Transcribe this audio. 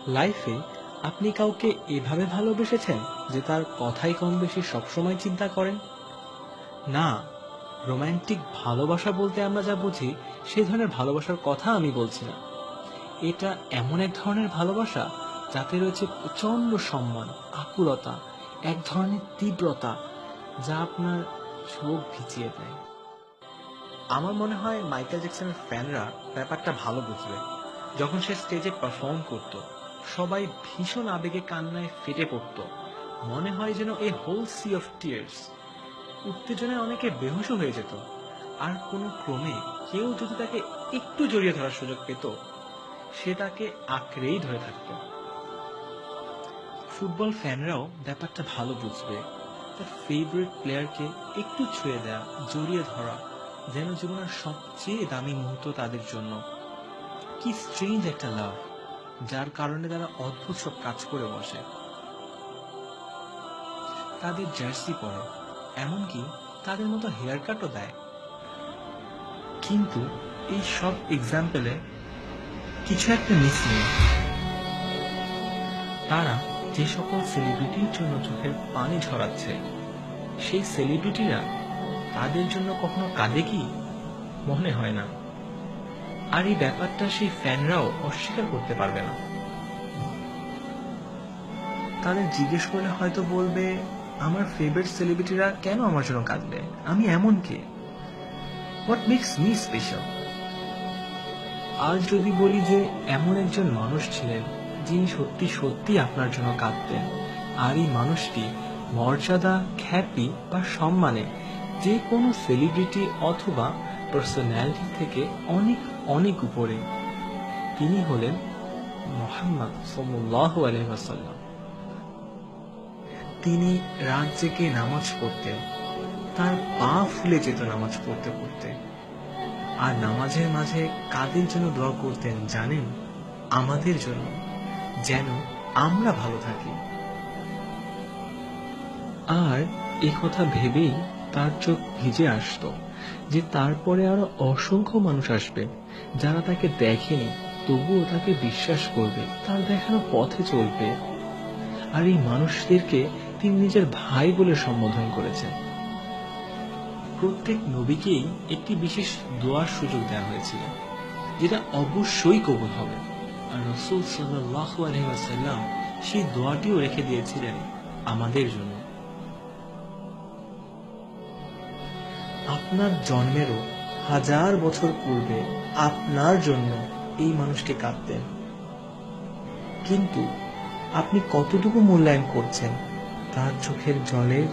লাইফে আপনি কাউকে এভাবে ভালোবেসেছেন যে তার কথাই কম বেশি সবসময় চিন্তা করেন? না, রোমান্টিক ভালোবাসা বলতে আমরা যা বুঝি সেই ধরনের ভালোবাসার কথা আমি বলছি না। এটা এমন এক ধরনের ভালোবাসা যাতে রয়েছে প্রচন্ড সম্মান, আকুলতা, এক ধরনের তীব্রতা যা আপনার চোখ ভিজিয়ে দেয়। আমার মনে হয় মাইকেল জ্যাকসনের ফ্যানরা ব্যাপারটা ভালো বুঝবে। যখন সে স্টেজে পারফর্ম করত, সবাই ভীষণ আবেগে কান্নায় ফেটে পড়ত। মনে হয় যেন এই হোল সি অফ টিয়ার্স। উত্তেজনায় অনেকে বেহুশও হয়ে যেত। আর কোনো ক্রমে কেউ যদি তাকে একটু জড়িয়ে ধরার সুযোগ পেত, সে তাকে আঁকড়েই ধরে থাকত। ফুটবল ফ্যানরাও ব্যাপারটা ভালো বুঝবে। তার ফেভারিট প্লেয়ারকে একটু ছুঁয়ে দেয়া, জড়িয়ে ধরা যেন জীবনের সবচেয়ে দামি মুহূর্ত তাদের জন্য। কি স্ট্রেঞ্জ একটা লাভ, যার কারণে তারা অদ্ভুত সব কাজ করে বসে। তাদের জার্সি পরে, এমনকি তাদের মতো হেয়ার কাটও দেয়। কিন্তু এই সব এক্সাম্পলে কিছু একটা মিসিং। তারা যে সকল সেলিব্রিটির জন্য চোখের পানি ঝরাচ্ছে, সেই সেলিব্রিটিরা তাদের জন্য কখনো কাঁদে কি? মনে হয় না। আর এই ব্যাপারটা সেই ফ্যানরাও অস্বীকার করতে পারবে না। তাদের জিজ্ঞেস করলে হয়তো বলবে, আমার ফেভারিট সেলিব্রিটিরা কেন আমার জন্য কাঁদবে? আমি এমন কে? What makes me special? আর যদি বলি যে এমন একজন মানুষ ছিলেন যিনি সত্যি সত্যি আপনার জন্য কাঁদতেন, আর এই মানুষটি মর্যাদা, খ্যাতি বা সম্মানে যে কোনো সেলিব্রিটি অথবা পার্সোনালিটি থেকে অনেক অনেক উপরে, তিনি হলেন মুহাম্মদ সাল্লাল্লাহু আলাইহি ওয়াসাল্লাম। তিনি রাত জেগে নামাজ পড়তেন, তার পা ফুলে যেত নামাজ পড়তে পড়তে। আর নামাজের মাঝে কাদের জন্য দোয়া করতেন জানেন? আমাদের জন্য, যেন আমরা ভালো থাকি। আর এই কথা ভেবেই তার চোখ ভিজে আসতো যে তারপরে আরো অসংখ্য মানুষ আসবে যারা তাকে দেখেনি, তবুও তাকে বিশ্বাস করবে, তার দেখানো পথে চলবে। আর এই মানুষদেরকে তিনি নিজের ভাই বলে সম্বোধন করেছেন। প্রত্যেক নবীকেই একটি বিশেষ দোয়ার সুযোগ দেওয়া হয়েছিল, যেটা অবশ্যই কবুল হবে। আর রাসূল সাল্লাল্লাহু আলাইহি ওয়াসাল্লাম সেই দোয়াটিও রেখে দিয়েছিলেন আমাদের জন্য। আপনার জন্মেরও 1000 বছর পূর্বে আপনার জন্য এই মানুষটি কাঁদতেন। কিন্তু আপনি কতটুকু মূল্যায়ন করছেন তার চোখের জলের?